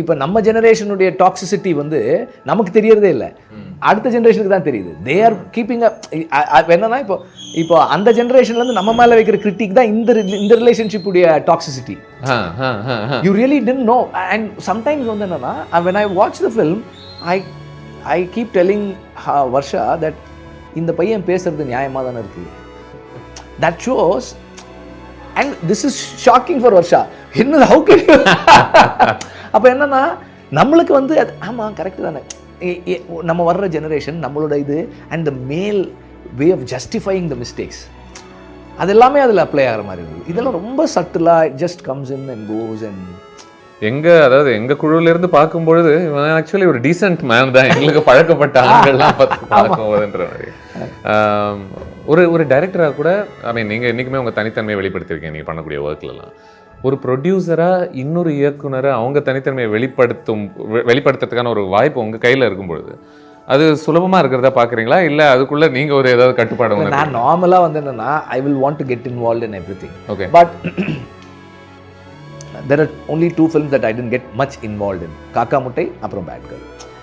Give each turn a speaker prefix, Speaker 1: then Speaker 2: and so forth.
Speaker 1: இப்போ நம்ம ஜெனரேஷனுடைய டாக்ஸிசிட்டி வந்து நமக்கு தெரியறதே இல்லை, அடுத்த ஜெனரேஷனுக்கு தான் தெரியுது. தே ஆர் கீப்பிங் என்னன்னா இப்போ அந்த ஜெனரேஷன்லேருந்து நம்ம மேலே வைக்கிற கிரிட்டிக் தான் இந்த ரிலேஷன்ஷிப்புடைய toxicity. You really did no. And sometimes வந்து என்னன்னா when I watch the film I keep telling Varsha that இந்த பையன் பேசுறது நியாயமாக தானே இருக்கு. That shows. And this is shocking for Varsha. என்னது ஹவு கேன் அப்போ என்னன்னா நம்மளுக்கு வந்து அது ஆமாம் கரெக்டு தானே. நம்ம வர்ற ஜெனரேஷன் நம்மளோட இது and the male way of justifying the mistakes அது எல்லாமே அதில் அப்ளை ஆகிற மாதிரி இருக்குது. இதெல்லாம் ரொம்ப சட்டிலாக it just comes in and goes. And
Speaker 2: அதாவது எங்க குழுவில இருந்து பார்க்கும்பொழுது இவன் ஆக்சுவலி ஒரு டீசென்ட் மேன் தான், எங்களுக்கு பழக்கப்பட்ட ஆண்கள்லாம் பார்க்கும்போதுன்ற மாதிரி. ஒரு டைரக்டராக கூட ஐ மீன் நீங்கள் என்றைக்குமே உங்கள் தனித்தன்மையை வெளிப்படுத்திருக்கீங்க நீங்கள் பண்ணக்கூடிய ஒர்க்லலாம். ஒரு ப்ரொடியூசராக இன்னொரு இயக்குனரை அவங்க தனித்தன்மையை வெளிப்படுத்துறதுக்கான ஒரு வாய்ப்பு உங்கள் கையில் இருக்கும்பொழுது அது சுலபமாக இருக்கிறதா பார்க்குறீங்களா, இல்லை அதுக்குள்ளே நீங்கள் ஒரு ஏதாவது கட்டுப்பாடு?
Speaker 1: நான் நார்மலாக வந்து என்னன்னா I will want to get involve in everything.
Speaker 2: Okay.
Speaker 1: But there are only 2 films that I didn't get much involved in. காக்கா முட்டை அப்புறம் பேட் கேர்ள்.